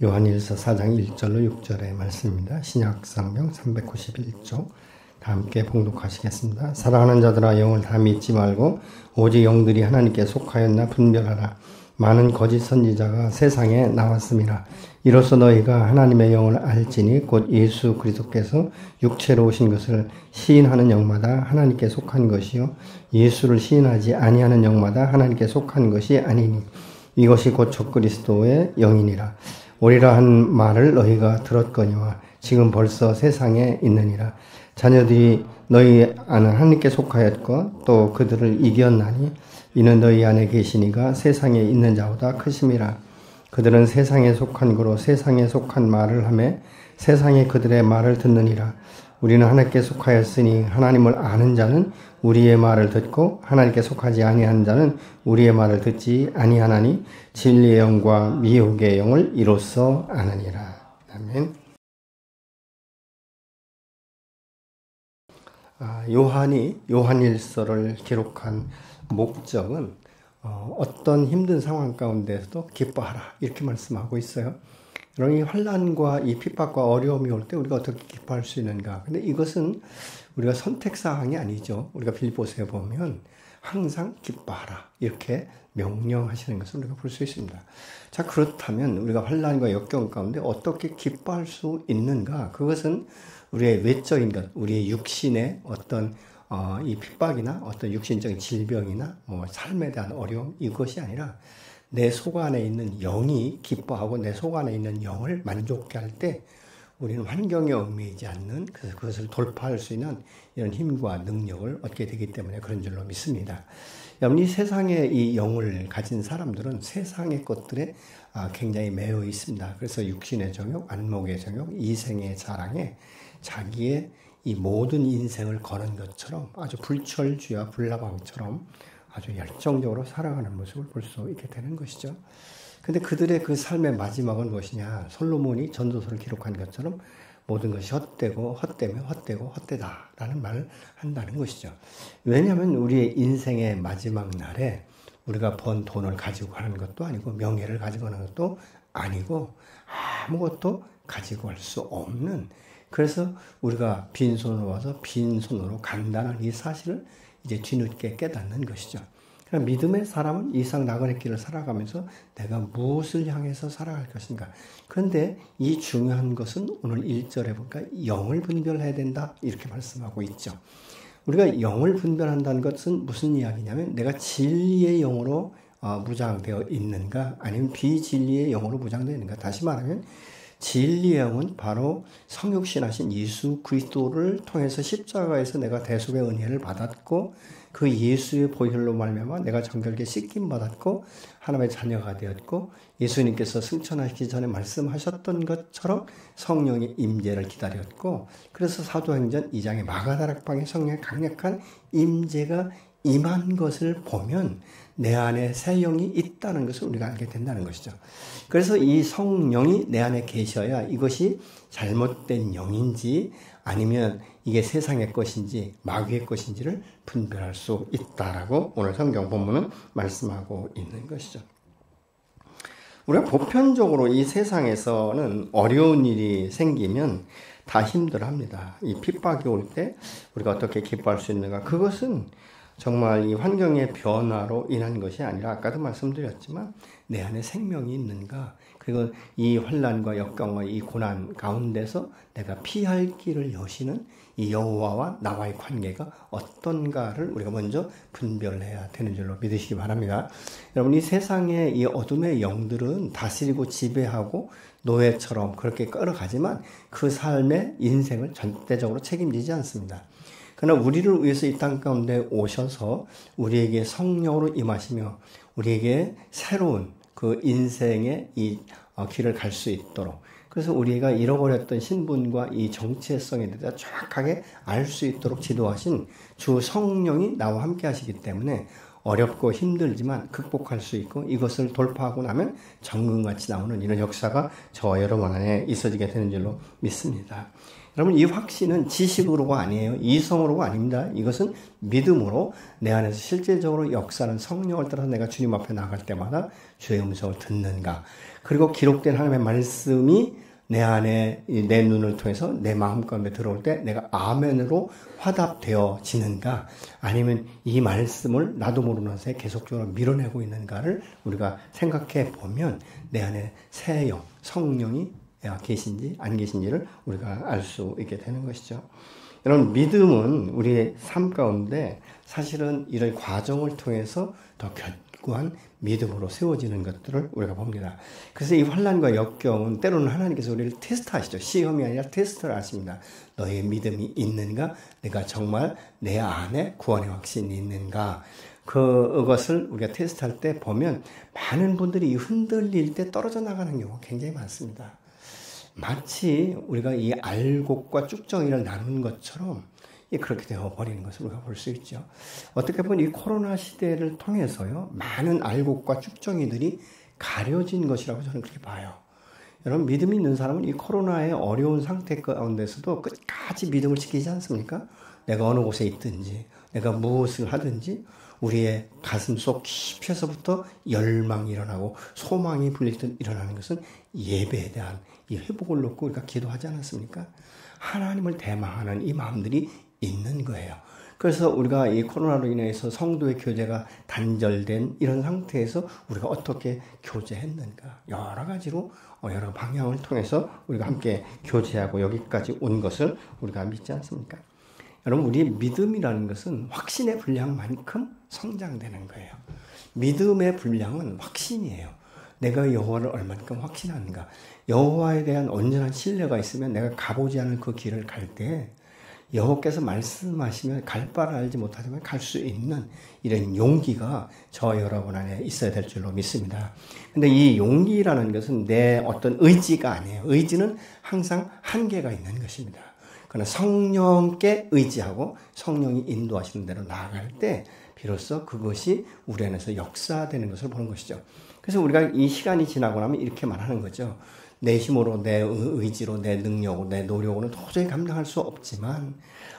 요한일서 4장 1절로 6절의 말씀입니다. 신약성경 391쪽 다 함께 봉독하시겠습니다. 사랑하는 자들아 영을 다 믿지 말고 오직 영들이 하나님께 속하였나 분별하라. 많은 거짓 선지자가 세상에 나왔음이라. 이로써 너희가 하나님의 영을 알지니 곧 예수 그리스도께서 육체로 오신 것을 시인하는 영마다 하나님께 속한 것이요 예수를 시인하지 아니하는 영마다 하나님께 속한 것이 아니니 이것이 곧 적그리스도의 영이니라. 오리라 한 말을 너희가 들었거니와 지금 벌써 세상에 있느니라. 자녀들이 너희 안에 하나님께 속하였고 또 그들을 이겼나니 이는 너희 안에 계시니가 세상에 있는 자보다 크심이라. 그들은 세상에 속한 거로 세상에 속한 말을 하며 세상에 그들의 말을 듣느니라. 우리는 하나님께 속하였으니 하나님을 아는 자는 우리의 말을 듣고 하나님께 속하지 아니한 자는 우리의 말을 듣지 아니하나니 진리의 영과 미혹의 영을 이로써 아느니라. 아멘. 요한이 요한일서를 기록한 목적은 어떤 힘든 상황 가운데서도 기뻐하라 이렇게 말씀하고 있어요. 여러분, 이 환난과 이 핍박과 어려움이 올 때 우리가 어떻게 기뻐할 수 있는가? 근데 이것은 우리가 선택사항이 아니죠. 우리가 빌립보서에 보면 항상 기뻐하라 이렇게 명령하시는 것을 우리가 볼 수 있습니다. 자, 그렇다면 우리가 환난과 역경 가운데 어떻게 기뻐할 수 있는가? 그것은 우리의 외적인 것, 우리의 육신의 어떤 이 핍박이나 어떤 육신적인 질병이나 삶에 대한 어려움, 이것이 아니라 내 속 안에 있는 영이 기뻐하고 내 속 안에 있는 영을 만족케 할 때 우리는 환경에 얽매이지 않는, 그래서 그것을 돌파할 수 있는 이런 힘과 능력을 얻게 되기 때문에 그런 줄로 믿습니다. 여러분, 이 세상에 이 영을 가진 사람들은 세상의 것들에 굉장히 매여 있습니다. 그래서 육신의 정욕, 안목의 정욕, 이생의 자랑에 자기의 이 모든 인생을 거는 것처럼 아주 불철주야 불나방처럼 아주 열정적으로 살아가는 모습을 볼 수 있게 되는 것이죠. 근데 그들의 그 삶의 마지막은 무엇이냐? 솔로몬이 전도서를 기록한 것처럼 모든 것이 헛되고 헛되며 헛되고 헛되다라는 말을 한다는 것이죠. 왜냐하면 우리의 인생의 마지막 날에 우리가 번 돈을 가지고 가는 것도 아니고 명예를 가지고 가는 것도 아니고 아무것도 가지고 갈 수 없는, 그래서 우리가 빈손으로 와서 빈손으로 간다는 이 사실을 이제 뒤늦게 깨닫는 것이죠. 그럼 믿음의 사람은 이 상 나그네 길을 살아가면서 내가 무엇을 향해서 살아갈 것인가. 그런데 이 중요한 것은 오늘 1절에 보니까 영을 분별해야 된다 이렇게 말씀하고 있죠. 우리가 영을 분별한다는 것은 무슨 이야기냐면 내가 진리의 영으로 무장되어 있는가 아니면 비진리의 영으로 무장되어 있는가. 다시 말하면 진리의 영은 바로 성육신하신 예수 그리스도를 통해서 십자가에서 내가 대속의 은혜를 받았고 그 예수의 보혈로 말미암아 내가 정결케 씻김 받았고 하나님의 자녀가 되었고 예수님께서 승천하시기 전에 말씀하셨던 것처럼 성령의 임재를 기다렸고, 그래서 사도행전 2장의 마가다락방에 성령의 강력한 임재가 임한 것을 보면 내 안에 새 영이 있다는 것을 우리가 알게 된다는 것이죠. 그래서 이 성령이 내 안에 계셔야 이것이 잘못된 영인지 아니면 이게 세상의 것인지 마귀의 것인지를 분별할 수 있다라고 오늘 성경 본문은 말씀하고 있는 것이죠. 우리가 보편적으로 이 세상에서는 어려운 일이 생기면 다 힘들어합니다. 이 핍박이 올 때 우리가 어떻게 기뻐할 수 있는가? 그것은 정말 이 환경의 변화로 인한 것이 아니라 아까도 말씀드렸지만 내 안에 생명이 있는가, 그리고 이 환난과 역경과 이 고난 가운데서 내가 피할 길을 여시는 이 여호와와 나와의 관계가 어떤가를 우리가 먼저 분별해야 되는 줄로 믿으시기 바랍니다. 여러분, 이 세상의 이 어둠의 영들은 다스리고 지배하고 노예처럼 그렇게 끌어가지만 그 삶의 인생을 전대적으로 책임지지 않습니다. 그러나 우리를 위해서 이 땅 가운데 오셔서 우리에게 성령으로 임하시며 우리에게 새로운 그 인생의 이 길을 갈 수 있도록, 그래서 우리가 잃어버렸던 신분과 이 정체성에 대해서 정확하게 알 수 있도록 지도하신 주 성령이 나와 함께 하시기 때문에 어렵고 힘들지만 극복할 수 있고 이것을 돌파하고 나면 정금같이 나오는 이런 역사가 저와 여러분 안에 있어지게 되는 줄로 믿습니다. 여러분 이 확신은 지식으로가 아니에요. 이성으로가 아닙니다. 이것은 믿음으로 내 안에서 실질적으로 역사는 성령을 따라서 내가 주님 앞에 나갈 때마다 주의 음성을 듣는가. 그리고 기록된 하나님의 말씀이 내 안에 내 눈을 통해서 내 마음 가운데 들어올 때 내가 아멘으로 화답되어지는가 아니면 이 말씀을 나도 모르는 사이에 계속적으로 밀어내고 있는가를 우리가 생각해 보면 내 안에 새 영, 성령이 계신지 안 계신지를 우리가 알 수 있게 되는 것이죠. 여러분 믿음은 우리의 삶 가운데 사실은 이런 과정을 통해서 더 견고한 믿음으로 세워지는 것들을 우리가 봅니다. 그래서 이 환난과 역경은 때로는 하나님께서 우리를 테스트하시죠. 시험이 아니라 테스트를 하십니다. 너의 믿음이 있는가? 내가 정말 내 안에 구원의 확신이 있는가? 그것을 우리가 테스트할 때 보면 많은 분들이 흔들릴 때 떨어져 나가는 경우가 굉장히 많습니다. 마치 우리가 이 알곡과 쭉정이를 나누는 것처럼 그렇게 되어버리는 것을 우리가 볼 수 있죠. 어떻게 보면 이 코로나 시대를 통해서요, 많은 알곡과 쭉정이들이 가려진 것이라고 저는 그렇게 봐요. 여러분, 믿음이 있는 사람은 이 코로나의 어려운 상태 가운데서도 끝까지 믿음을 지키지 않습니까? 내가 어느 곳에 있든지, 내가 무엇을 하든지, 우리의 가슴 속 깊이에서부터 열망이 일어나고 소망이 불릴 일어나는 것은 예배에 대한 이 회복을 놓고 우리가 기도하지 않았습니까? 하나님을 대망하는 이 마음들이 있는 거예요. 그래서 우리가 이 코로나로 인해서 성도의 교제가 단절된 이런 상태에서 우리가 어떻게 교제했는가 여러 가지로 여러 방향을 통해서 우리가 함께 교제하고 여기까지 온 것을 우리가 믿지 않습니까? 여러분 우리 믿음이라는 것은 확신의 분량만큼 성장되는 거예요. 믿음의 분량은 확신이에요. 내가 여호와를 얼만큼 확신하는가. 여호와에 대한 온전한 신뢰가 있으면 내가 가보지 않은 그 길을 갈 때 여호와께서 말씀하시면 갈 바를 알지 못하지만 갈 수 있는 이런 용기가 저 여러분 안에 있어야 될 줄로 믿습니다. 근데 이 용기라는 것은 내 어떤 의지가 아니에요. 의지는 항상 한계가 있는 것입니다. 그러나 성령께 의지하고 성령이 인도하시는 대로 나아갈 때 비로소 그것이 우리 안에서 역사되는 것을 보는 것이죠. 그래서 우리가 이 시간이 지나고 나면 이렇게 말하는 거죠. 내 힘으로, 내 의지로, 내 능력으로, 내 노력으로는 도저히 감당할 수 없지만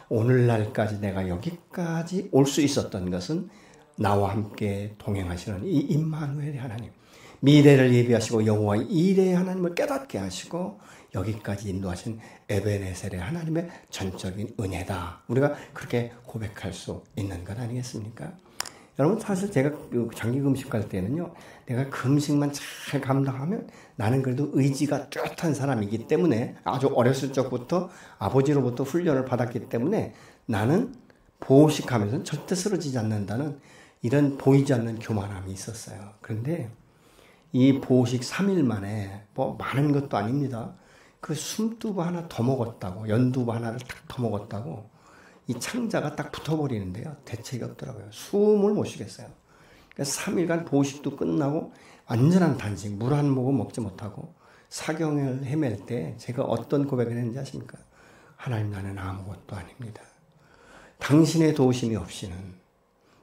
오늘날까지 내가 여기까지 올 수 있었던 것은 나와 함께 동행하시는 이 임마누엘의 하나님, 미래를 예비하시고 여호와의 이레의 하나님을 깨닫게 하시고 여기까지 인도하신 에베네셀의 하나님의 전적인 은혜다. 우리가 그렇게 고백할 수 있는 것 아니겠습니까? 여러분 사실 제가 장기 금식 갈 때는요, 내가 금식만 잘 감당하면 나는 그래도 의지가 뚜렷한 사람이기 때문에 아주 어렸을 적부터 아버지로부터 훈련을 받았기 때문에 나는 보식하면서 절대 쓰러지지 않는다는 이런 보이지 않는 교만함이 있었어요. 그런데 이 보식 3일 만에 뭐 많은 것도 아닙니다. 그 숨두부 하나 더 먹었다고, 연두부 하나를 딱 더 먹었다고 이 창자가 딱 붙어버리는데요. 대책이 없더라고요. 숨을 못 쉬겠어요. 그러니까 3일간 보식도 끝나고 완전한 단식, 물 한 모금 먹지 못하고 사경을 헤맬 때 제가 어떤 고백을 했는지 아십니까? 하나님, 나는 아무것도 아닙니다. 당신의 도우심이 없이는,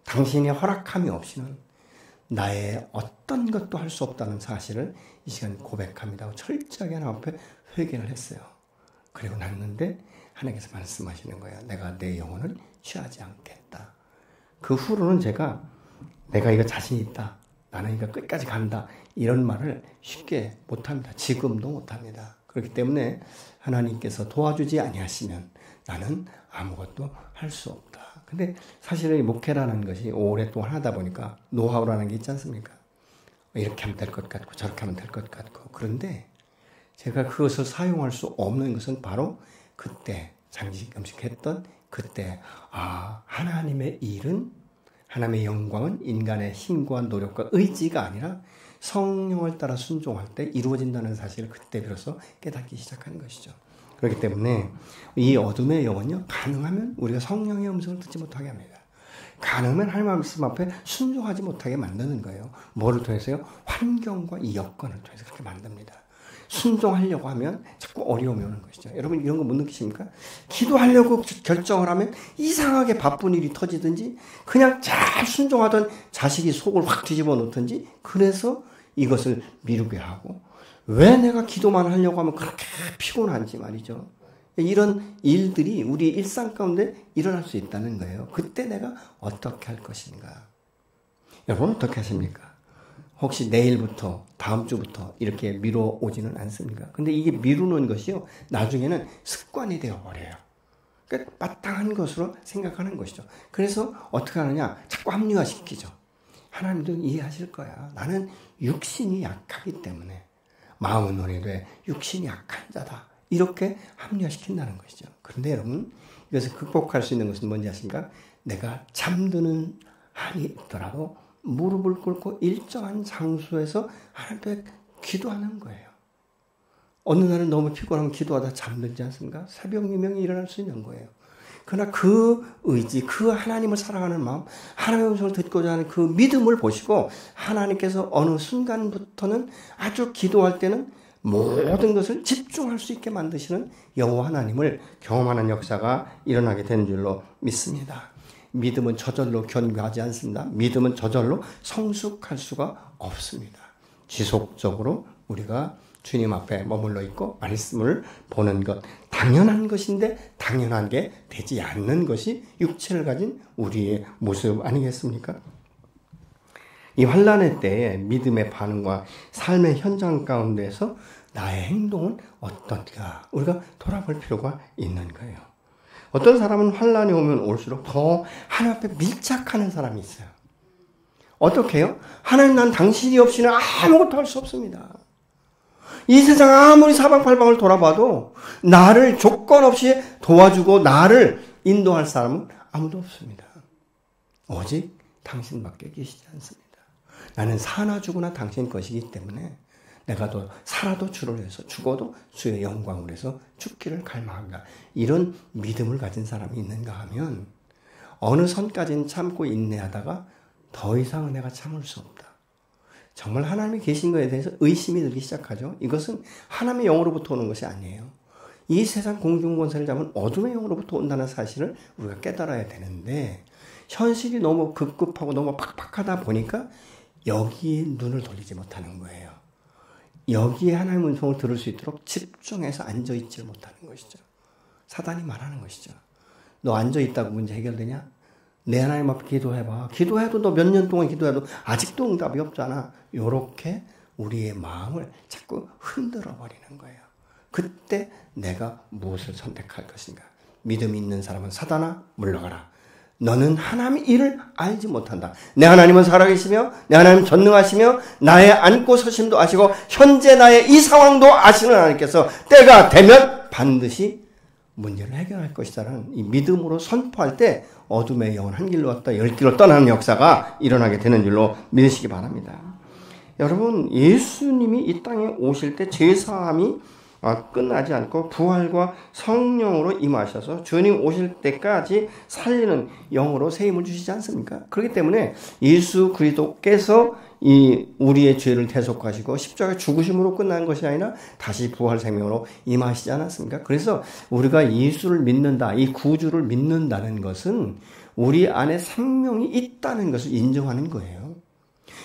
당신의 허락함이 없이는 나의 어떤 것도 할 수 없다는 사실을 이 시간 고백합니다. 철저하게 하나님 앞에 회개를 했어요. 그리고 났는데 하나님께서 말씀하시는 거예요. 내가 내 영혼을 취하지 않겠다. 그 후로는 내가 이거 자신 있다. 나는 이거 끝까지 간다. 이런 말을 쉽게 못합니다. 지금도 못합니다. 그렇기 때문에 하나님께서 도와주지 아니하시면 나는 아무것도 할 수 없다. 근데 사실은 이 목회라는 것이 오랫동안 하다 보니까 노하우라는 게 있지 않습니까? 이렇게 하면 될 것 같고 저렇게 하면 될 것 같고. 그런데 제가 그것을 사용할 수 없는 것은 바로 그때 장기금식했던 그때 하나님의 일은, 하나님의 영광은 인간의 힘과 노력과 의지가 아니라 성령을 따라 순종할 때 이루어진다는 사실을 그때 비로소 깨닫기 시작하는 것이죠. 그렇기 때문에 이 어둠의 영은요, 가능하면 우리가 성령의 음성을 듣지 못하게 합니다. 가능하면 하나님 말씀 앞에 순종하지 못하게 만드는 거예요. 뭐를 통해서요? 환경과 이 여건을 통해서 그렇게 만듭니다. 순종하려고 하면 자꾸 어려움이 오는 것이죠. 여러분 이런 거 못 느끼십니까? 기도하려고 결정을 하면 이상하게 바쁜 일이 터지든지 그냥 잘 순종하던 자식이 속을 확 뒤집어 놓든지 그래서 이것을 미루게 하고 왜 내가 기도만 하려고 하면 그렇게 피곤한지 말이죠. 이런 일들이 우리 일상 가운데 일어날 수 있다는 거예요. 그때 내가 어떻게 할 것인가? 여러분 어떻게 하십니까? 혹시 내일부터 다음 주부터 이렇게 미뤄오지는 않습니까? 근데 이게 미루는 것이요 나중에는 습관이 되어버려요. 그러니까 마땅한 것으로 생각하는 것이죠. 그래서 어떻게 하느냐? 자꾸 합리화시키죠. 하나님도 이해하실 거야. 나는 육신이 약하기 때문에 마음은 논의돼 육신이 약한 자다. 이렇게 합리화시킨다는 것이죠. 그런데 여러분 이것을 극복할 수 있는 것은 뭔지 아십니까? 내가 잠드는 한이 있더라도 무릎을 꿇고 일정한 장소에서 하나님께 기도하는 거예요. 어느 날은 너무 피곤하면 기도하다 잠들지 않습니까? 새벽 유명이 일어날 수 있는 거예요. 그러나 그 의지, 그 하나님을 사랑하는 마음, 하나님의 음성을 듣고자 하는 그 믿음을 보시고 하나님께서 어느 순간부터는 아주 기도할 때는 모든 것을 집중할 수 있게 만드시는 여호와 하나님을 경험하는 역사가 일어나게 되는 줄로 믿습니다. 믿음은 저절로 견고하지 않습니다. 믿음은 저절로 성숙할 수가 없습니다. 지속적으로 우리가 주님 앞에 머물러 있고 말씀을 보는 것 당연한 것인데 당연한 게 되지 않는 것이 육체를 가진 우리의 모습 아니겠습니까? 이 환난의 때에 믿음의 반응과 삶의 현장 가운데서 나의 행동은 어떤가 우리가 돌아볼 필요가 있는 거예요. 어떤 사람은 환난이 오면 올수록 더 하나님 앞에 밀착하는 사람이 있어요. 어떻게 해요? 하나님 난 당신이 없이는 아무것도 할 수 없습니다. 이 세상 아무리 사방팔방을 돌아봐도 나를 조건 없이 도와주고 나를 인도할 사람은 아무도 없습니다. 오직 당신밖에 계시지 않습니다. 나는 사나 죽으나 당신 것이기 때문에 내가 또 살아도 주를 위해서 죽어도 주의 영광을 위해서 죽기를 갈망한다. 이런 믿음을 가진 사람이 있는가 하면 어느 선까지는 참고 인내하다가 더 이상은 내가 참을 수 없다. 정말 하나님이 계신 것에 대해서 의심이 들기 시작하죠. 이것은 하나님의 영으로부터 오는 것이 아니에요. 이 세상 공중권세를 잡은 어둠의 영으로부터 온다는 사실을 우리가 깨달아야 되는데 현실이 너무 급급하고 너무 팍팍하다 보니까 여기에 눈을 돌리지 못하는 거예요. 여기에 하나님의 음성을 들을 수 있도록 집중해서 앉아있지 못하는 것이죠. 사단이 말하는 것이죠. 너 앉아있다고 문제 해결되냐? 내 하나님 앞에 기도해봐. 기도해도 너 몇 년 동안 기도해도 아직도 응답이 없잖아. 요렇게 우리의 마음을 자꾸 흔들어 버리는 거예요. 그때 내가 무엇을 선택할 것인가? 믿음이 있는 사람은 사단아 물러가라. 너는 하나님의 일을 알지 못한다. 내 하나님은 살아계시며 내 하나님은 전능하시며 나의 앉고 서심도 아시고 현재 나의 이 상황도 아시는 하나님께서 때가 되면 반드시 문제를 해결할 것이다라는 이 믿음으로 선포할 때 어둠의 영은 한 길로 왔다 열 길로 떠나는 역사가 일어나게 되는 줄로 믿으시기 바랍니다. 여러분 예수님이 이 땅에 오실 때 제사함이 끝나지 않고 부활과 성령으로 임하셔서 주님 오실 때까지 살리는 영으로 새 힘을 주시지 않습니까? 그렇기 때문에 예수 그리스도께서 이 우리의 죄를 대속하시고 십자가의 죽으심으로 끝난 것이 아니라 다시 부활 생명으로 임하시지 않았습니까? 그래서 우리가 예수를 믿는다, 이 구주를 믿는다는 것은 우리 안에 생명이 있다는 것을 인정하는 거예요.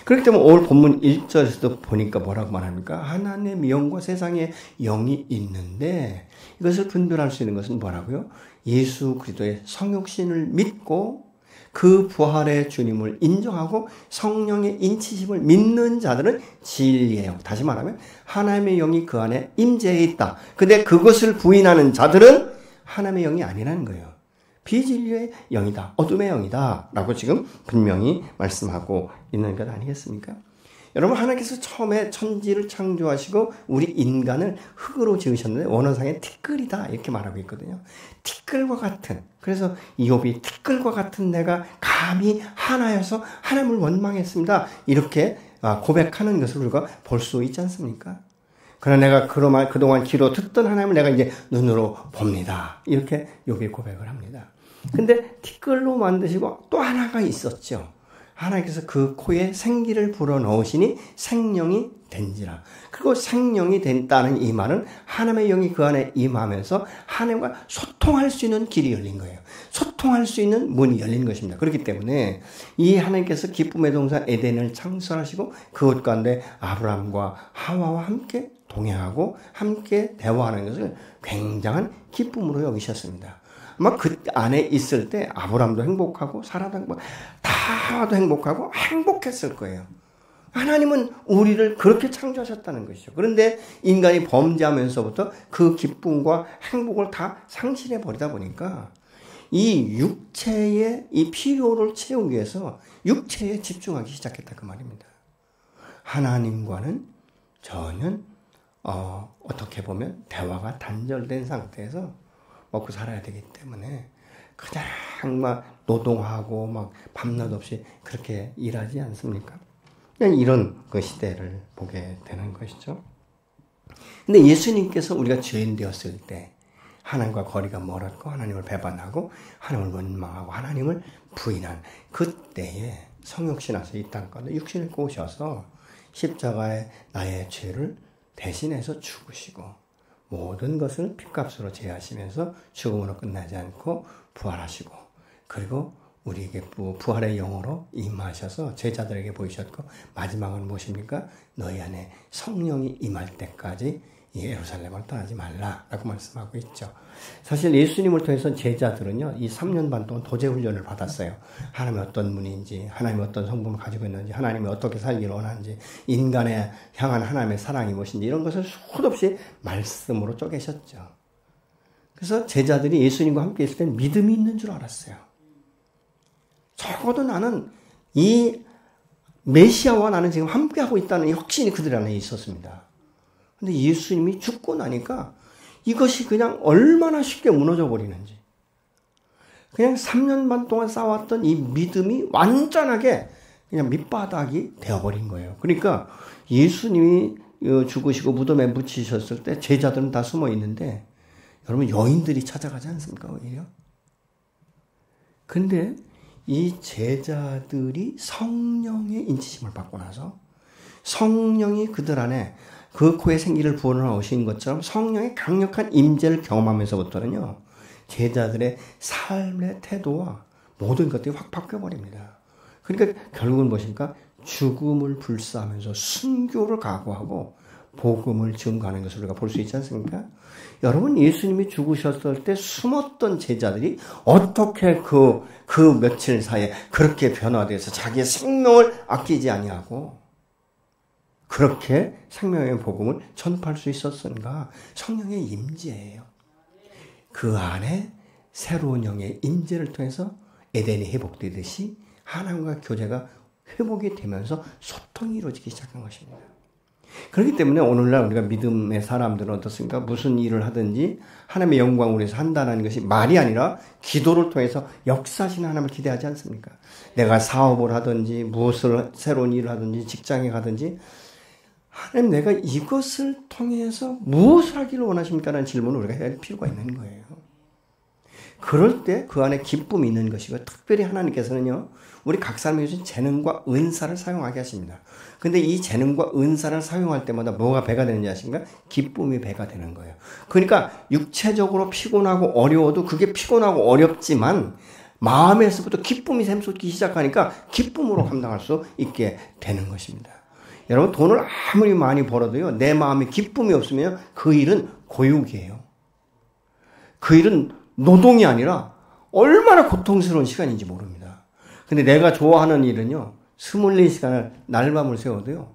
그렇기 때문에 오늘 본문 1절에서도 보니까 뭐라고 말합니까? 하나님의 영과 세상의 영이 있는데 이것을 분별할 수 있는 것은 뭐라고요? 예수 그리스도의 성육신을 믿고 그 부활의 주님을 인정하고 성령의 인치심을 믿는 자들은 진리의 영. 다시 말하면 하나님의 영이 그 안에 임재해 있다. 근데 그것을 부인하는 자들은 하나님의 영이 아니라는 거예요. 비진리의 영이다. 어둠의 영이다. 라고 지금 분명히 말씀하고 있는 것 아니겠습니까? 여러분 하나님께서 처음에 천지를 창조하시고 우리 인간을 흙으로 지으셨는데 원어상에 티끌이다 이렇게 말하고 있거든요. 티끌과 같은 그래서 이욥이 티끌과 같은 내가 감히 하나여서 하나님을 원망했습니다. 이렇게 고백하는 것을 우리가 볼 수 있지 않습니까? 그러나 내가 그동안 귀로 듣던 하나님을 내가 이제 눈으로 봅니다. 이렇게 욥이 고백을 합니다. 근데 티끌로 만드시고 또 하나가 있었죠. 하나님께서 그 코에 생기를 불어넣으시니 생명이 된지라. 그리고 생명이 된다는 이 말은 하나님의 영이 그 안에 임하면서 하나님과 소통할 수 있는 길이 열린 거예요. 소통할 수 있는 문이 열린 것입니다. 그렇기 때문에 이 하나님께서 기쁨의 동산 에덴을 창설하시고 그곳 가운데 아브라함과 하와와 함께 동행하고 함께 대화하는 것을 굉장한 기쁨으로 여기셨습니다. 아마 그 안에 있을 때 아브라함도 행복하고 사라도 행복하고 다도 행복하고 행복했을 거예요. 하나님은 우리를 그렇게 창조하셨다는 것이죠. 그런데 인간이 범죄하면서부터 그 기쁨과 행복을 다 상실해 버리다 보니까 이 육체의 이 필요를 채우기 위해서 육체에 집중하기 시작했다 그 말입니다. 하나님과는 전혀 어떻게 보면 대화가 단절된 상태에서 먹고 살아야 되기 때문에 그냥 막 노동하고 막 밤낮 없이 그렇게 일하지 않습니까? 그냥 이런 그 시대를 보게 되는 것이죠. 근데 예수님께서 우리가 죄인 되었을 때 하나님과 거리가 멀었고 하나님을 배반하고 하나님을 원망하고 하나님을 부인한 그때에 성육신하서 이 땅 가운데 육신을 입고 오셔서 십자가에 나의 죄를 대신해서 죽으시고 모든 것을 핏값으로 제하시면서 죽음으로 끝나지 않고 부활하시고 그리고 우리에게 부활의 영으로 임하셔서 제자들에게 보이셨고 마지막은 무엇입니까? 너희 안에 성령이 임할 때까지 이 예루살렘을 떠나지 말라라고 말씀하고 있죠. 사실 예수님을 통해서 제자들은요, 이 3년 반 동안 도제 훈련을 받았어요. 하나님이 어떤 분인지, 하나님이 어떤 성품을 가지고 있는지, 하나님이 어떻게 살기를 원하는지, 인간에 향한 하나님의 사랑이 무엇인지 이런 것을 수도 없이 말씀으로 쪼개셨죠. 그래서 제자들이 예수님과 함께 있을 때 믿음이 있는 줄 알았어요. 적어도 나는 이 메시아와 나는 지금 함께하고 있다는 이 확신이 그들 안에 있었습니다. 근데 예수님이 죽고 나니까 이것이 그냥 얼마나 쉽게 무너져 버리는지. 그냥 3년 반 동안 쌓아왔던 이 믿음이 완전하게 그냥 밑바닥이 되어버린 거예요. 그러니까 예수님이 죽으시고 무덤에 묻히셨을 때 제자들은 다 숨어 있는데 여러분 여인들이 찾아가지 않습니까? 오히려. 근데 이 제자들이 성령의 인치심을 받고 나서 성령이 그들 안에 그 코에 생기를 부어넣으신 것처럼 성령의 강력한 임재를 경험하면서부터는요. 제자들의 삶의 태도와 모든 것들이 확 바뀌어버립니다. 그러니까 결국은 무엇입니까? 죽음을 불사하면서 순교를 각오하고 복음을 증거하는 것을 우리가 볼 수 있지 않습니까? 여러분 예수님이 죽으셨을 때 숨었던 제자들이 어떻게 그 며칠 사이에 그렇게 변화돼서 자기의 생명을 아끼지 아니하고 그렇게 생명의 복음을 전파할 수 있었는가? 성령의 임재예요. 그 안에 새로운 영의 임재를 통해서 에덴이 회복되듯이 하나님과 교제가 회복이 되면서 소통이 이루어지기 시작한 것입니다. 그렇기 때문에 오늘날 우리가 믿음의 사람들은 어떻습니까? 무슨 일을 하든지 하나님의 영광을 위해서 한다는 것이 말이 아니라 기도를 통해서 역사하시는 하나님을 기대하지 않습니까? 내가 사업을 하든지 무엇을 새로운 일을 하든지 직장에 가든지 하나님 내가 이것을 통해서 무엇을 하기를 원하십니까? 라는 질문을 우리가 해야 할 필요가 있는 거예요. 그럴 때 그 안에 기쁨이 있는 것이고 특별히 하나님께서는요. 우리 각 사람이 주신 재능과 은사를 사용하게 하십니다. 근데 이 재능과 은사를 사용할 때마다 뭐가 배가 되는지 아십니까? 기쁨이 배가 되는 거예요. 그러니까 육체적으로 피곤하고 어려워도 그게 피곤하고 어렵지만 마음에서부터 기쁨이 샘솟기 시작하니까 기쁨으로 감당할 수 있게 되는 것입니다. 여러분 돈을 아무리 많이 벌어도요. 내 마음에 기쁨이 없으면 그 일은 고육이에요. 그 일은 노동이 아니라 얼마나 고통스러운 시간인지 모릅니다. 근데 내가 좋아하는 일은요. 24시간을 날밤을 새워도요.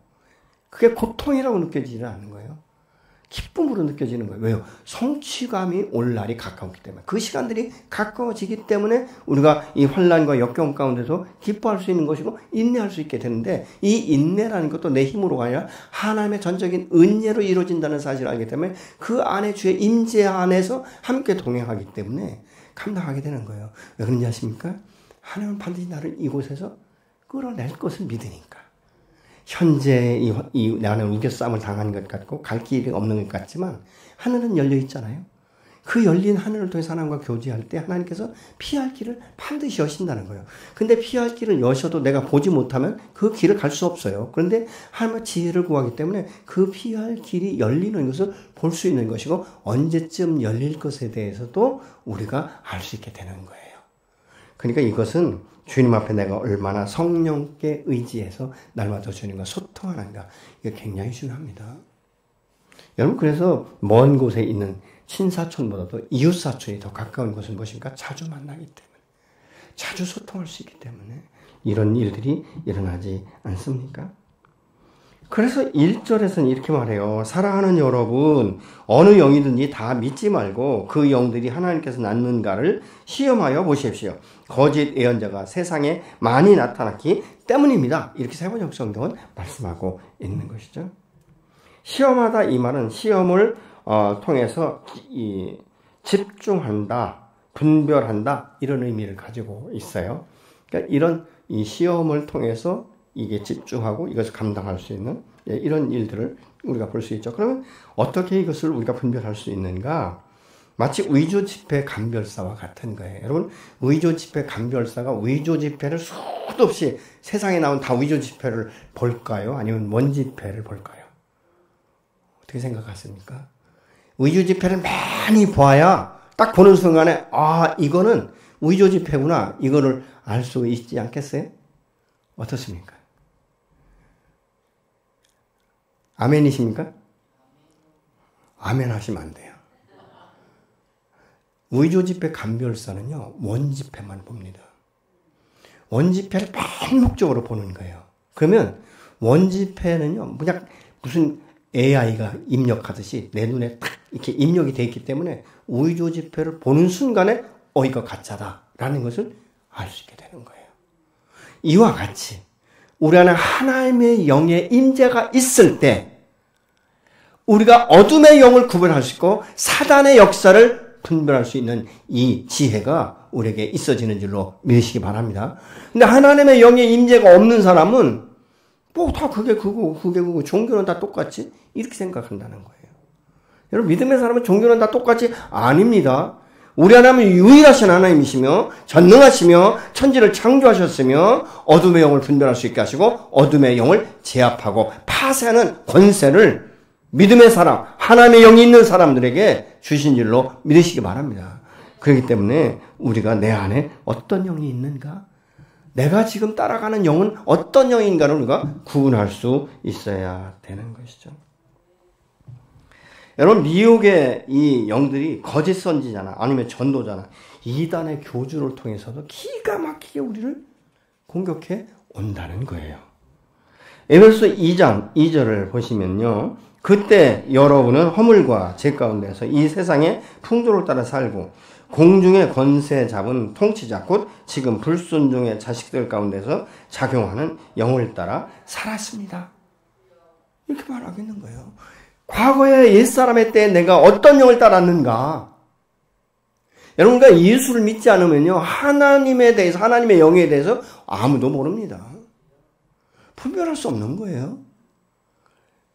그게 고통이라고 느껴지지 않는 거예요. 기쁨으로 느껴지는 거예요. 왜요? 성취감이 올 날이 가까웠기 때문에. 그 시간들이 가까워지기 때문에 우리가 이 환난과 역경 가운데서 기뻐할 수 있는 것이고 인내할 수 있게 되는데 이 인내라는 것도 내 힘으로가 아니라 하나님의 전적인 은혜로 이루어진다는 사실을 알기 때문에 그 안에 주의 임재 안에서 함께 동행하기 때문에 감당하게 되는 거예요. 왜 그런지 아십니까? 하나님은 반드시 나를 이곳에서 끌어낼 것을 믿으니까. 현재 나는 우겨싸움을 당하는 것 같고 갈 길이 없는 것 같지만 하늘은 열려 있잖아요. 그 열린 하늘을 통해서 하나님과 교제할 때 하나님께서 피할 길을 반드시 여신다는 거예요. 근데 피할 길을 여셔도 내가 보지 못하면 그 길을 갈 수 없어요. 그런데 하나님의 지혜를 구하기 때문에 그 피할 길이 열리는 것을 볼 수 있는 것이고 언제쯤 열릴 것에 대해서도 우리가 알 수 있게 되는 거예요. 그러니까 이것은 주님 앞에 내가 얼마나 성령께 의지해서 날마다 주님과 소통하는가, 이게 굉장히 중요합니다. 여러분, 그래서 먼 곳에 있는 친사촌보다도 이웃사촌이 더 가까운 것은 무엇입니까? 자주 만나기 때문에, 자주 소통할 수 있기 때문에 이런 일들이 일어나지 않습니까? 그래서 1절에서는 이렇게 말해요. 사랑하는 여러분, 어느 영이든지 다 믿지 말고 그 영들이 하나님께서 낳는가를 시험하여 보십시오. 거짓 예언자가 세상에 많이 나타났기 때문입니다. 이렇게 세번역 성경은 말씀하고 있는 것이죠. 시험하다, 이 말은 시험을 통해서 집중한다, 분별한다, 이런 의미를 가지고 있어요. 그러니까 이런 이 시험을 통해서 이게 집중하고 이것을 감당할 수 있는 이런 일들을 우리가 볼 수 있죠. 그러면 어떻게 이것을 우리가 분별할 수 있는가? 마치 의조 집회 감별사와 같은 거예요. 여러분, 의조 집회 감별사가 의조 집회를 수도 없이 세상에 나온 다 의조 집회를 볼까요? 아니면 원 집회를 볼까요? 어떻게 생각하십니까? 의조 집회를 많이 봐야 딱 보는 순간에 아, 이거는 의조 집회구나, 이거를 알 수 있지 않겠어요? 어떻습니까? 아멘이십니까? 아멘 하시면 안 돼요. 의조 집회 감별사는요, 원 집회만 봅니다. 원 집회를 반복적으로 보는 거예요. 그러면 원 집회는요, 그냥 무슨 AI가 입력하듯이 내 눈에 딱 이렇게 입력이 되어 있기 때문에 의조 집회를 보는 순간에 이거 가짜다라는 것을 알 수 있게 되는 거예요. 이와 같이 우리 안에 하나님의 영의 임재가 있을 때 우리가 어둠의 영을 구별할 수 있고 사단의 역사를 분별할 수 있는 이 지혜가 우리에게 있어지는 줄로 믿으시기 바랍니다. 근데 하나님의 영의 임재가 없는 사람은 뭐 다 그게 그거 종교는 다 똑같지, 이렇게 생각한다는 거예요. 여러분, 믿음의 사람은 종교는 다 똑같지 아닙니다. 우리 하나님은 유일하신 하나님이시며 전능하시며 천지를 창조하셨으며 어둠의 영을 분별할 수 있게 하시고 어둠의 영을 제압하고 파쇄하는 권세를 믿음의 사람, 하나님의 영이 있는 사람들에게 주신 줄로 믿으시기 바랍니다. 그렇기 때문에 우리가 내 안에 어떤 영이 있는가, 내가 지금 따라가는 영은 어떤 영인가를 우리가 구분할 수 있어야 되는 것이죠. 여러분, 미혹의 이 영들이 거짓 선지자나 아니면 전도자나 이단의 교주를 통해서도 기가 막히게 우리를 공격해 온다는 거예요. 에베소 2장 2절을 보시면요, 그때 여러분은 허물과 죄 가운데서 이 세상의 풍조를 따라 살고 공중의 권세 잡은 통치자 곧 지금 불순종의 자식들 가운데서 작용하는 영을 따라 살았습니다. 이렇게 말하고 있는 거예요. 과거의 옛사람의 때에 내가 어떤 영을 따랐는가? 여러분과 예수를 믿지 않으면요, 하나님에 대해서, 하나님의 영에 대해서 아무도 모릅니다. 분별할 수 없는 거예요.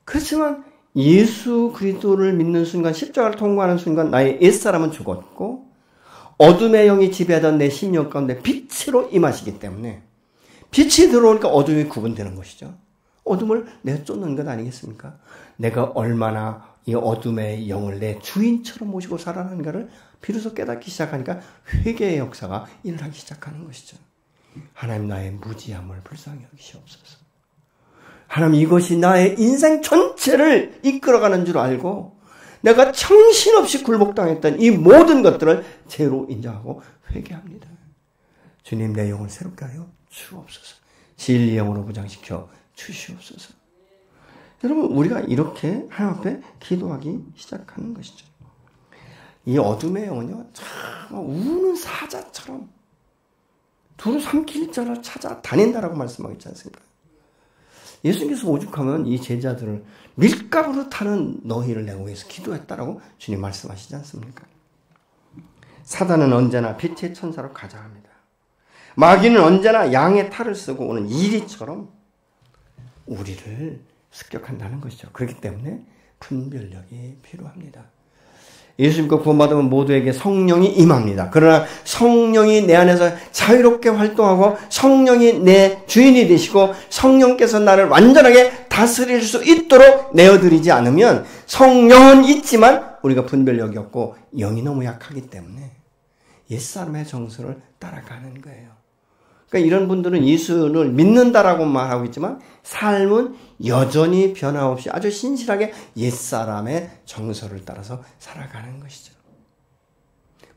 그렇지만 예수 그리스도를 믿는 순간, 십자가를 통과하는 순간 나의 옛사람은 죽었고 어둠의 영이 지배하던 내 심령 가운데 빛으로 임하시기 때문에 빛이 들어오니까 어둠이 구분되는 것이죠. 어둠을 내가 쫓는 것 아니겠습니까? 내가 얼마나 이 어둠의 영을 내 주인처럼 모시고 살아가는가를 비로소 깨닫기 시작하니까 회개의 역사가 일어나기 시작하는 것이죠. 하나님, 나의 무지함을 불쌍히 여기시옵소서. 하나님, 이것이 나의 인생 전체를 이끌어가는 줄 알고 내가 정신없이 굴복당했던 이 모든 것들을 죄로 인정하고 회개합니다. 주님, 내 영을 새롭게 하여 주옵소서. 진리의 영으로 무장시켜 주시옵소서. 여러분, 우리가 이렇게 하나님 앞에 기도하기 시작하는 것이죠. 이 어둠의 영은요, 참 우는 사자처럼 두루 삼킬 자를 찾아다닌다라고 말씀하고 있지 않습니까? 예수님께서 오죽하면 이 제자들을 밀가루로 타는 너희를 내고 위해서 기도했다라고 주님 말씀하시지 않습니까? 사단은 언제나 빛의 천사로 가장합니다. 마귀는 언제나 양의 탈을 쓰고 오는 이리처럼 우리를 습격한다는 것이죠. 그렇기 때문에 분별력이 필요합니다. 예수 믿고 구원받으면 모두에게 성령이 임합니다. 그러나 성령이 내 안에서 자유롭게 활동하고 성령이 내 주인이 되시고 성령께서 나를 완전하게 다스릴 수 있도록 내어드리지 않으면 성령은 있지만 우리가 분별력이 없고 영이 너무 약하기 때문에 옛사람의 정서를 따라가는 거예요. 그러니까 이런 분들은 예수를 믿는다라고 말하고 있지만 삶은 여전히 변함없이 아주 신실하게 옛사람의 정서를 따라서 살아가는 것이죠.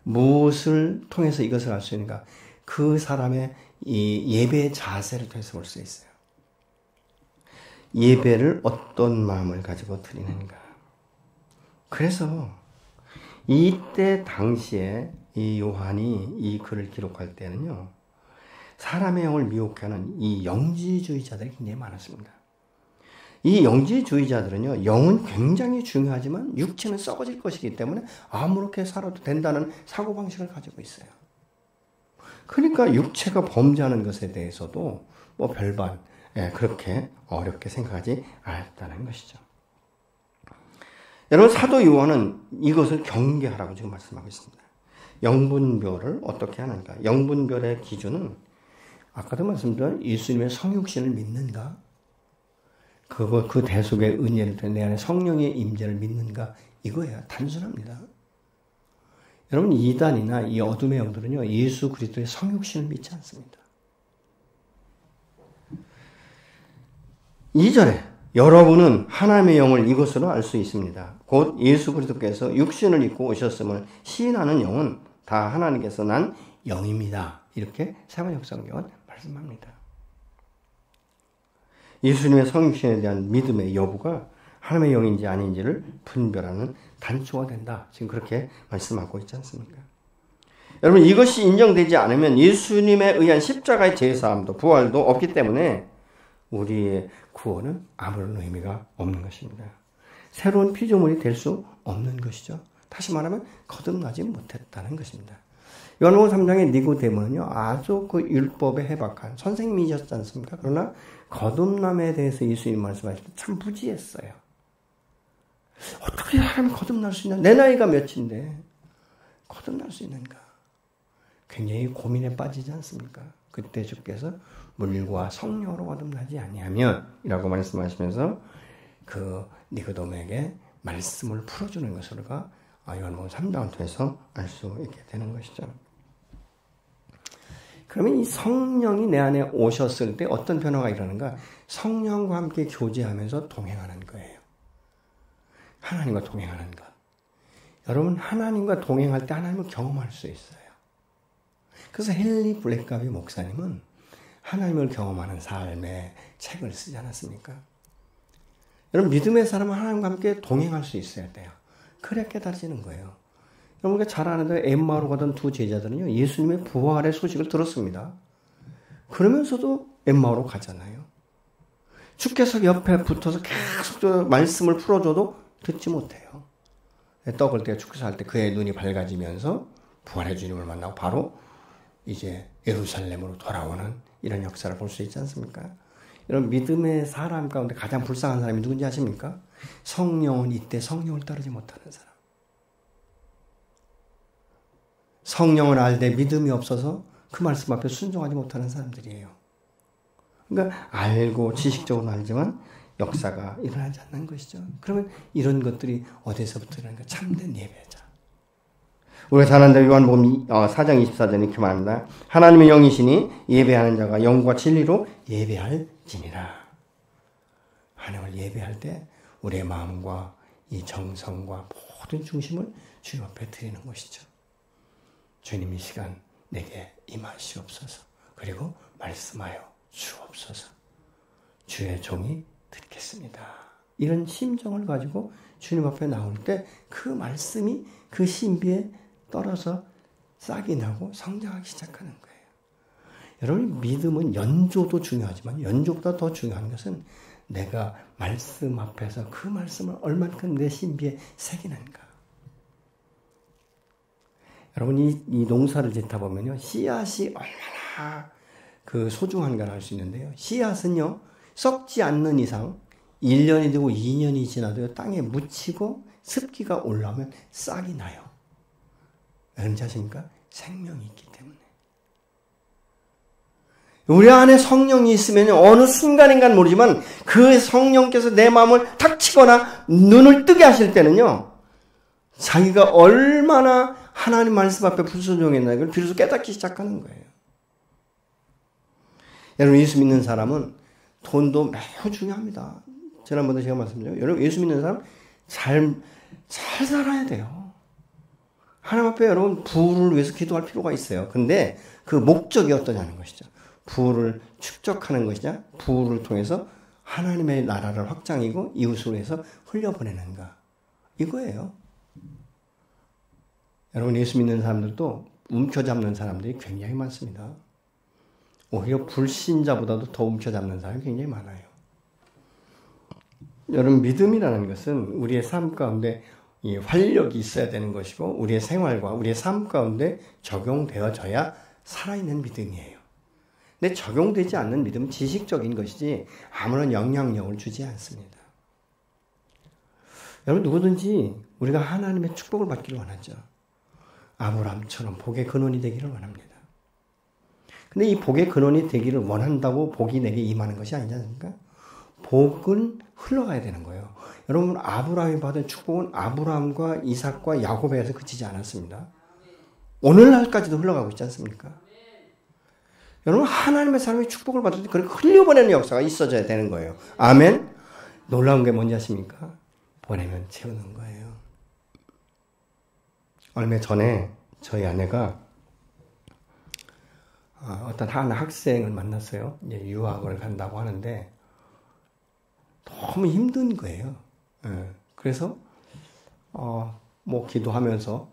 무엇을 통해서 이것을 알 수 있는가? 그 사람의 이 예배의 자세를 통해서 볼 수 있어요. 예배를 어떤 마음을 가지고 드리는가? 그래서 이때 당시에 이 요한이 이 글을 기록할 때는요, 사람의 영을 미혹하는 이 영지주의자들이 굉장히 많았습니다. 이 영지주의자들은요, 영은 굉장히 중요하지만 육체는 썩어질 것이기 때문에 아무렇게 살아도 된다는 사고방식을 가지고 있어요. 그러니까 육체가 범죄하는 것에 대해서도 뭐 별반 그렇게 어렵게 생각하지 않았다는 것이죠. 여러분, 사도 요한은 이것을 경계하라고 지금 말씀하고 있습니다. 영분별을 어떻게 하는가? 영분별의 기준은 아까도 말씀드린 예수님의 성육신을 믿는가? 그 대속의 은혜를 통해 내 안에 성령의 임재를 믿는가? 이거예요. 단순합니다. 여러분, 이단이나 이 어둠의 영들은요, 예수 그리스도의 성육신을 믿지 않습니다. 2절에 여러분은 하나님의 영을 이것으로 알 수 있습니다. 곧 예수 그리스도께서 육신을 입고 오셨음을 시인하는 영은 다 하나님께서 난 영입니다. 이렇게 사관역성경은 말씀합니다. 예수님의 성육신에 대한 믿음의 여부가 하나님의 영인지 아닌지를 분별하는 단초가 된다. 지금 그렇게 말씀하고 있지 않습니까? 여러분, 이것이 인정되지 않으면 예수님에 의한 십자가의 제사함도 부활도 없기 때문에 우리의 구원은 아무런 의미가 없는 것입니다. 새로운 피조물이 될 수 없는 것이죠. 다시 말하면 거듭나지 못했다는 것입니다. 요한복음 3장의 니고데모는요, 아주 그 율법에 해박한 선생님이셨지 않습니까? 그러나 거듭남에 대해서 예수님 말씀하실 때 참 부지했어요. 어떻게 사람이 거듭날 수 있냐? 내 나이가 몇인데 거듭날 수 있는가? 굉장히 고민에 빠지지 않습니까? 그때 주께서 물과 성령으로 거듭나지 아니하면 이라고 말씀하시면서 그 니고데모에게 말씀을 풀어주는 것으로가 요한복음 3장을 통해서 알 수 있게 되는 것이죠. 그러면 이 성령이 내 안에 오셨을 때 어떤 변화가 일어나는가? 성령과 함께 교제하면서 동행하는 거예요. 하나님과 동행하는 것. 여러분, 하나님과 동행할 때 하나님을 경험할 수 있어요. 그래서 헨리 블랙가비 목사님은 하나님을 경험하는 삶의 책을 쓰지 않았습니까? 여러분, 믿음의 사람은 하나님과 함께 동행할 수 있어야 돼요. 그래야 깨달아지는 거예요. 여러분, 잘 아는데 엠마오로 가던 두 제자들은요, 예수님의 부활의 소식을 들었습니다. 그러면서도 엠마오로 가잖아요. 주께서 옆에 붙어서 계속 말씀을 풀어줘도 듣지 못해요. 떡을 때 주께서 할 때 그의 눈이 밝아지면서 부활의 주님을 만나고 바로 이제 예루살렘으로 돌아오는 이런 역사를 볼 수 있지 않습니까? 여러분, 믿음의 사람 가운데 가장 불쌍한 사람이 누군지 아십니까? 성령은 이때 성령을 따르지 못하는 사람. 성령을 알되 믿음이 없어서 그 말씀 앞에 순종하지 못하는 사람들이에요. 그러니까 알고 지식적으로 알지만 역사가 일어나지 않는 것이죠. 그러면 이런 것들이 어디서부터 일어나는가? 참된 예배자. 우리가 잘 아는 요한복음 4장 24절에 이렇게 말합니다. 하나님의 영이시니 예배하는 자가 영과 진리로 예배할지니라. 하나님을 예배할 때 우리의 마음과 이 정성과 모든 중심을 주님 앞에 드리는 것이죠. 주님, 이 시간 내게 임하시옵소서. 그리고 말씀하여 주옵소서. 주의 종이 듣겠습니다. 이런 심정을 가지고 주님 앞에 나올 때 그 말씀이 그 신비에 떨어서 싹이 나고 성장하기 시작하는 거예요. 여러분, 믿음은 연조도 중요하지만 연조보다 더 중요한 것은 내가 말씀 앞에서 그 말씀을 얼만큼 내 신비에 새기는가. 여러분, 이 농사를 짓다 보면요, 씨앗이 얼마나 그 소중한가를 알 수 있는데요. 씨앗은요, 썩지 않는 이상 1년이 되고 2년이 지나도 땅에 묻히고 습기가 올라오면 싹이 나요. 그런지 아십니까? 생명이 있기 때문에. 우리 안에 성령이 있으면 어느 순간인간 모르지만 그 성령께서 내 마음을 탁 치거나 눈을 뜨게 하실 때는요, 자기가 얼마나 하나님 말씀 앞에 불순종했나 이걸 비로소 깨닫기 시작하는 거예요. 여러분, 예수 믿는 사람은 돈도 매우 중요합니다. 지난번에 제가 말씀드렸죠. 여러분, 예수 믿는 사람 잘 살아야 돼요. 하나님 앞에 여러분 부를 위해서 기도할 필요가 있어요. 근데 그 목적이 어떠냐는 것이죠. 부를 축적하는 것이냐, 부를 통해서 하나님의 나라를 확장이고 이웃을 위해서 흘려보내는가, 이거예요. 여러분, 예수 믿는 사람들도 움켜잡는 사람들이 굉장히 많습니다. 오히려 불신자보다도 더 움켜잡는 사람이 굉장히 많아요. 여러분, 믿음이라는 것은 우리의 삶 가운데 이 활력이 있어야 되는 것이고 우리의 생활과 우리의 삶 가운데 적용되어져야 살아있는 믿음이에요. 근데 적용되지 않는 믿음은 지식적인 것이지 아무런 영향력을 주지 않습니다. 여러분, 누구든지 우리가 하나님의 축복을 받기를 원하죠. 아브라함처럼 복의 근원이 되기를 원합니다. 근데 이 복의 근원이 되기를 원한다고 복이 내게 임하는 것이 아니지 않습니까? 복은 흘러가야 되는 거예요. 여러분, 아브라함이 받은 축복은 아브라함과 이삭과 야곱에서 그치지 않았습니다. 오늘날까지도 흘러가고 있지 않습니까? 여러분, 하나님의 사람이 축복을 받을 때 그렇게 흘려보내는 역사가 있어져야 되는 거예요. 아멘? 놀라운 게 뭔지 아십니까? 보내면 채우는 거예요. 얼마 전에 저희 아내가 어떤 한 학생을 만났어요. 이제 유학을 간다고 하는데 너무 힘든 거예요. 그래서 뭐 기도하면서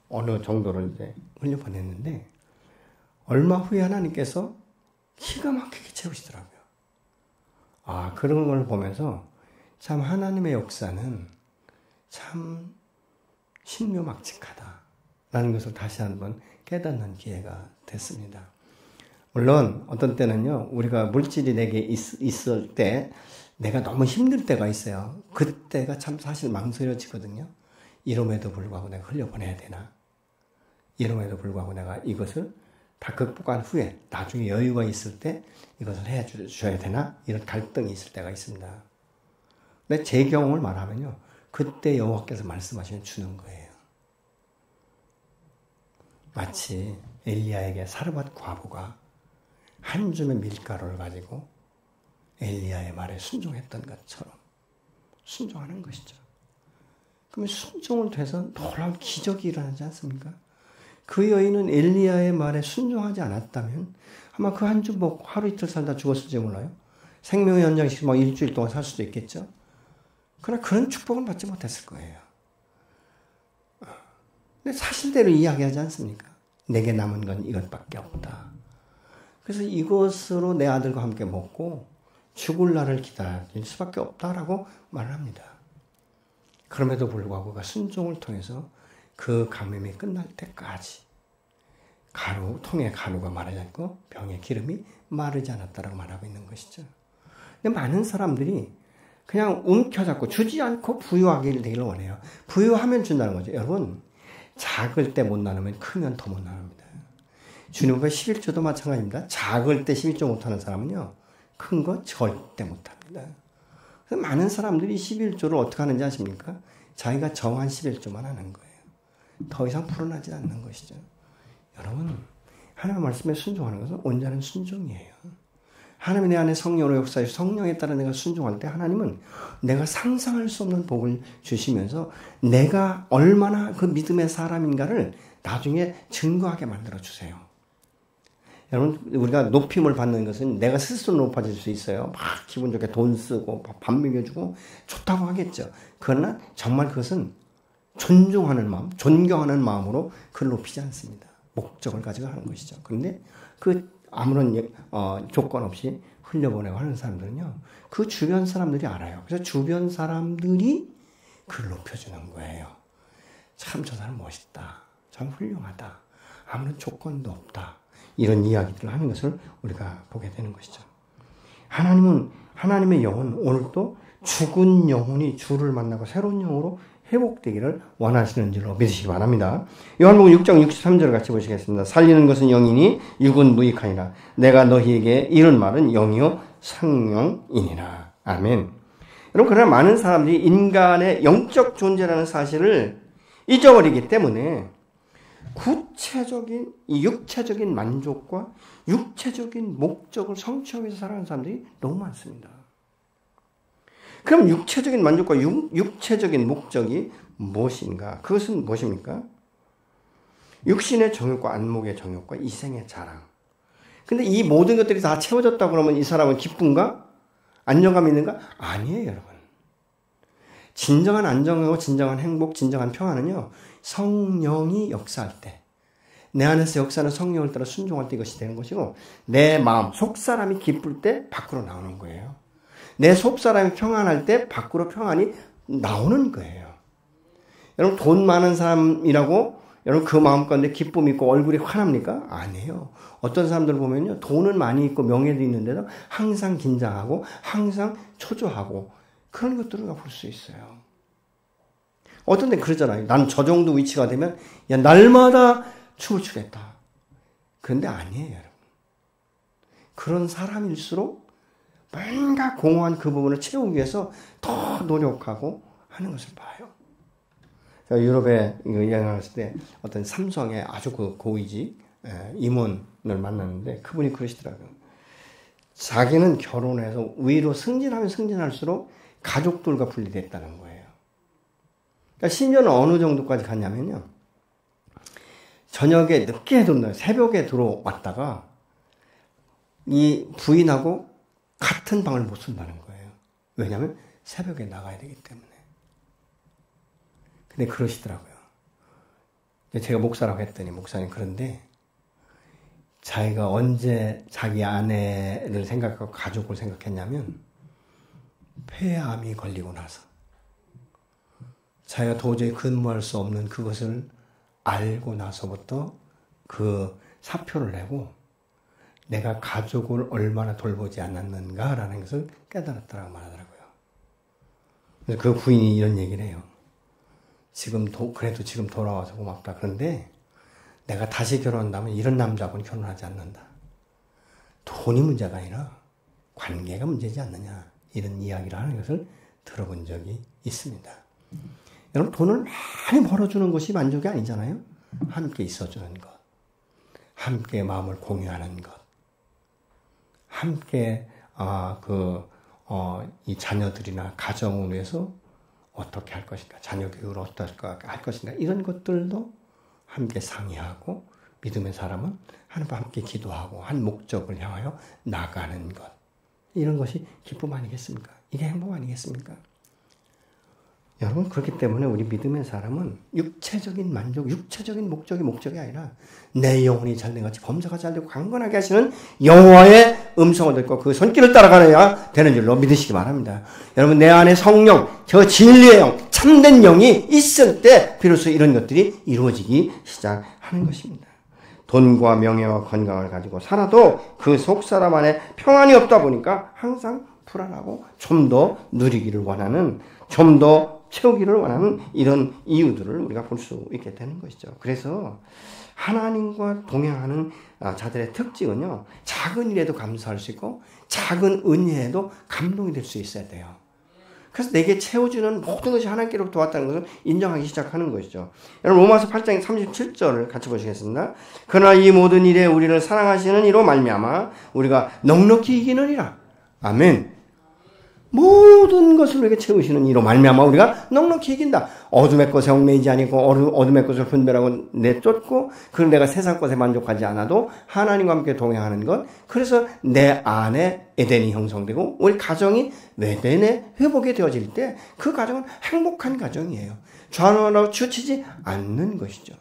어느 정도를 이제 흘려보냈는데 얼마 후에 하나님께서 기가 막히게 채우시더라고요. 그런 걸 보면서 참 하나님의 역사는 참 신묘막측하다라는 것을 다시 한번 깨닫는 기회가 됐습니다. 물론 어떤 때는요, 우리가 물질이 내게 있을 때 내가 너무 힘들 때가 있어요. 그때가 참 사실 망설여지거든요. 이름에도 불구하고 내가 흘려보내야 되나? 이름에도 불구하고 내가 이것을 다 극복한 후에 나중에 여유가 있을 때 이것을 해줘야 되나? 이런 갈등이 있을 때가 있습니다. 근데 제 경험을 말하면요, 그때 여호와께서 말씀하시면 주는 거예요. 마치 엘리야에게 사르밧 과부가 한 줌의 밀가루를 가지고 엘리야의 말에 순종했던 것처럼 순종하는 것이죠. 그러면 순종을 돼서 놀라운 기적이 일어나지 않습니까? 그 여인은 엘리야의 말에 순종하지 않았다면 아마 그 한 줌 먹고 하루 이틀 살다 죽었을지 몰라요. 생명의 연장식 막 일주일 동안 살 수도 있겠죠. 그러나 그런 축복은 받지 못했을 거예요. 근데 사실대로 이야기하지 않습니까? 내게 남은 건 이것밖에 없다. 그래서 이것으로 내 아들과 함께 먹고 죽을 날을 기다릴 수밖에 없다라고 말을 합니다. 그럼에도 불구하고 그가 순종을 통해서 그 감염이 끝날 때까지 통의 가루가 마르지 않고 병의 기름이 마르지 않았다라고 말하고 있는 것이죠. 근데 많은 사람들이 그냥 움켜잡고 주지 않고 부유하게 되기를 원해요. 부유하면 준다는 거죠. 여러분, 작을 때 못 나누면 크면 더 못 나눕니다. 주님 앞에 11조도 마찬가지입니다. 작을 때 11조 못하는 사람은요, 큰 거 절대 못합니다. 그래서 많은 사람들이 11조를 어떻게 하는지 아십니까? 자기가 정한 11조만 하는 거예요. 더 이상 풀어나지 않는 것이죠. 여러분, 하나님의 말씀에 순종하는 것은 온전한 순종이에요. 하나님이 내 안에 성령으로 역사해서 성령에 따라 내가 순종할 때 하나님은 내가 상상할 수 없는 복을 주시면서 내가 얼마나 그 믿음의 사람인가를 나중에 증거하게 만들어 주세요. 여러분, 우리가 높임을 받는 것은 내가 스스로 높아질 수 있어요. 막 기분 좋게 돈 쓰고 밥 먹여주고 좋다고 하겠죠. 그러나 정말 그것은 존중하는 마음, 존경하는 마음으로 그걸 높이지 않습니다. 목적을 가지고 하는 것이죠. 그런데 그 아무런 조건 없이 흘려보내고 하는 사람들은요, 그 주변 사람들이 알아요. 그래서 주변 사람들이 그를 높여주는 거예요. 참 저 사람 멋있다. 참 훌륭하다. 아무런 조건도 없다. 이런 이야기들을 하는 것을 우리가 보게 되는 것이죠. 하나님은, 하나님의 영은 오늘도 죽은 영혼이 주를 만나고 새로운 영으로 회복되기를 원하시는 줄로 믿으시기 바랍니다. 요한복음 6장 63절을 같이 보시겠습니다. 살리는 것은 영이니 육은 무익하니라. 내가 너희에게 이런 말은 영이요 성령이니라. 아멘. 여러분, 그러나 많은 사람들이 인간의 영적 존재라는 사실을 잊어버리기 때문에 구체적인 이 육체적인 만족과 육체적인 목적을 성취하기 위해서 살아가는 사람들이 너무 많습니다. 그럼 육체적인 만족과 육체적인 목적이 무엇인가? 그것은 무엇입니까? 육신의 정욕과 안목의 정욕과 이생의 자랑. 근데 이 모든 것들이 다 채워졌다고 그러면 이 사람은 기쁜가? 안정감 있는가? 아니에요, 여러분. 진정한 안정하고 진정한 행복, 진정한 평안은요, 성령이 역사할 때, 내 안에서 역사하는 성령을 따라 순종할 때 이것이 되는 것이고, 내 마음, 속사람이 기쁠 때 밖으로 나오는 거예요. 내 속사람이 평안할 때 밖으로 평안이 나오는 거예요. 여러분, 돈 많은 사람이라고 여러분 그 마음 가운데 기쁨이 있고 얼굴이 환합니까? 아니에요. 어떤 사람들 보면요, 돈은 많이 있고 명예도 있는데도 항상 긴장하고 항상 초조하고 그런 것들을 볼 수 있어요. 어떤 데 그러잖아요. 난 저 정도 위치가 되면 야, 날마다 춤을 추겠다. 그런데 아니에요, 여러분. 그런 사람일수록 뭔가 공허한 그 부분을 채우기 위해서 더 노력하고 하는 것을 봐요. 제가 유럽에 여행했을 때 어떤 삼성의 아주 고위직 임원을 만났는데 그분이 그러시더라고요. 자기는 결혼해서 위로 승진하면 승진할수록 가족들과 분리됐다는 거예요. 그러니까 심지어는 어느 정도까지 갔냐면요. 저녁에 늦게 들어온다. 새벽에 들어왔다가 이 부인하고 같은 방을 못 쓴다는 거예요. 왜냐하면 새벽에 나가야 되기 때문에. 근데 그러시더라고요. 제가 목사라고 했더니 목사님 그런데 자기가 언제 자기 아내를 생각하고 가족을 생각했냐면 폐암이 걸리고 나서 자기가 도저히 근무할 수 없는 그것을 알고 나서부터 그 사표를 내고 내가 가족을 얼마나 돌보지 않았는가라는 것을 깨달았다고 말하더라고요. 그래서 그 부인이 이런 얘기를 해요. 그래도 지금 돌아와서 고맙다. 그런데 내가 다시 결혼한다면 이런 남자하고는 결혼하지 않는다. 돈이 문제가 아니라 관계가 문제지 않느냐. 이런 이야기를 하는 것을 들어본 적이 있습니다. 여러분, 돈을 많이 벌어주는 것이 만족이 아니잖아요. 함께 있어주는 것. 함께 마음을 공유하는 것. 함께 이 자녀들이나 가정을 위해서 어떻게 할 것인가, 자녀 교육을 어떻게 할 것인가, 이런 것들도 함께 상의하고 믿음의 사람은 하나님과 함께 기도하고 한 목적을 향하여 나가는 것, 이런 것이 기쁨 아니겠습니까? 이게 행복 아니겠습니까? 여러분, 그렇기 때문에 우리 믿음의 사람은 육체적인 만족, 육체적인 목적이 아니라 내 영혼이 잘된 같이 범사가 잘되고 강건하게 하시는 여호와의 음성을 듣고 그 손길을 따라가야 되는 줄로 믿으시기 바랍니다. 여러분, 내 안에 성령, 저 진리의 영, 참된 영이 있을 때 비로소 이런 것들이 이루어지기 시작하는 것입니다. 돈과 명예와 건강을 가지고 살아도 그 속사람 안에 평안이 없다 보니까 항상 불안하고 좀 더 누리기를 원하는, 좀 더 채우기를 원하는 이런 이유들을 우리가 볼 수 있게 되는 것이죠. 그래서 하나님과 동행하는 자들의 특징은요, 작은 일에도 감사할 수 있고 작은 은혜에도 감동이 될 수 있어야 돼요. 그래서 내게 채워주는 모든 것이 하나님께로부터 왔다는 것을 인정하기 시작하는 것이죠. 여러분, 로마서 8장 37절을 같이 보시겠습니다. 그러나 이 모든 일에 우리를 사랑하시는 이로 말미암아 우리가 넉넉히 이기느니라. 아멘. 모든 것을 우리에게 채우시는 이로 말미암아 우리가 넉넉히 이긴다. 어둠의 것에 얽매이지 아니고 어둠의 것을 분별하고 내쫓고, 그걸 내가 세상 것에 만족하지 않아도 하나님과 함께 동행하는 것. 그래서 내 안에 에덴이 형성되고 우리 가정이 에덴에 회복이 되어질 때 그 가정은 행복한 가정이에요. 좌우하고 치우치지 않는 것이죠.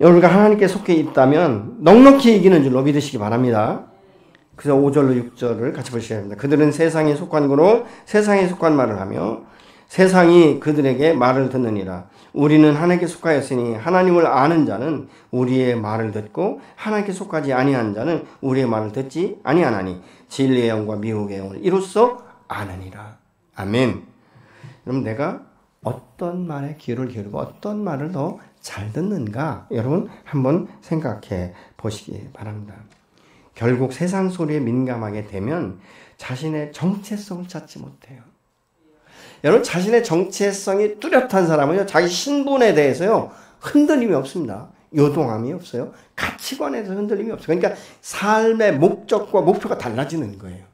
여러분과 하나님께 속해 있다면 넉넉히 이기는 줄로 믿으시기 바랍니다. 그래서 5절로 6절을 같이 보셔야 합니다. 그들은 세상에 속한 거로 세상에 속한 말을 하며 세상이 그들에게 말을 듣느니라. 우리는 하나님께 속하였으니 하나님을 아는 자는 우리의 말을 듣고 하나님께 속하지 아니한 자는 우리의 말을 듣지 아니하나니 진리의 영과 미혹의 영을 이로써 아느니라. 아멘. 그럼 내가 어떤 말에 귀를 기울이고 어떤 말을 더 잘 듣는가? 여러분 한번 생각해 보시기 바랍니다. 결국 세상 소리에 민감하게 되면 자신의 정체성을 찾지 못해요. 여러분 자신의 정체성이 뚜렷한 사람은요, 자기 신분에 대해서요 흔들림이 없습니다. 요동함이 없어요. 가치관에서 흔들림이 없어요. 그러니까 삶의 목적과 목표가 달라지는 거예요.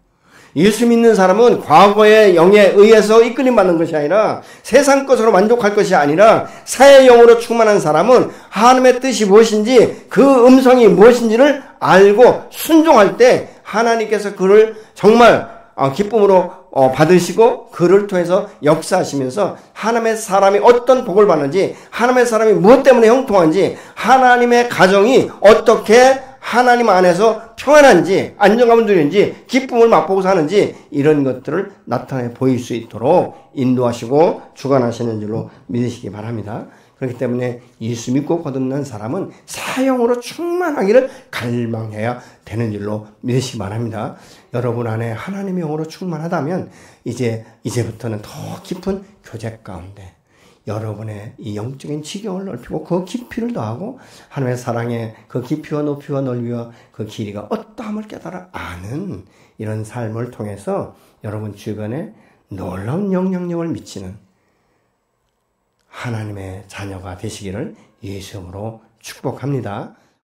예수 믿는 사람은 과거의 영에 의해서 이끌림받는 것이 아니라 세상 것으로 만족할 것이 아니라 사의 영으로 충만한 사람은 하나님의 뜻이 무엇인지 그 음성이 무엇인지를 알고 순종할 때 하나님께서 그를 정말 기쁨으로 받으시고 그를 통해서 역사하시면서 하나님의 사람이 어떤 복을 받는지, 하나님의 사람이 무엇 때문에 형통한지, 하나님의 가정이 어떻게 하나님 안에서 평안한지, 안정감을 누리는지, 기쁨을 맛보고 사는지 이런 것들을 나타내 보일 수 있도록 인도하시고 주관하시는 줄로 믿으시기 바랍니다. 그렇기 때문에 예수 믿고 거듭난 사람은 사형으로 충만하기를 갈망해야 되는 줄로 믿으시기 바랍니다. 여러분 안에 하나님의 영으로 충만하다면 이제부터는 더 깊은 교제 가운데 여러분의 이 영적인 지경을 넓히고 그 깊이를 더하고 하나님의 사랑의 그 깊이와 높이와 넓이와 그 길이가 어떠함을 깨달아 아는 이런 삶을 통해서 여러분 주변에 놀라운 영향력을 미치는 하나님의 자녀가 되시기를 예수 이름으로 축복합니다.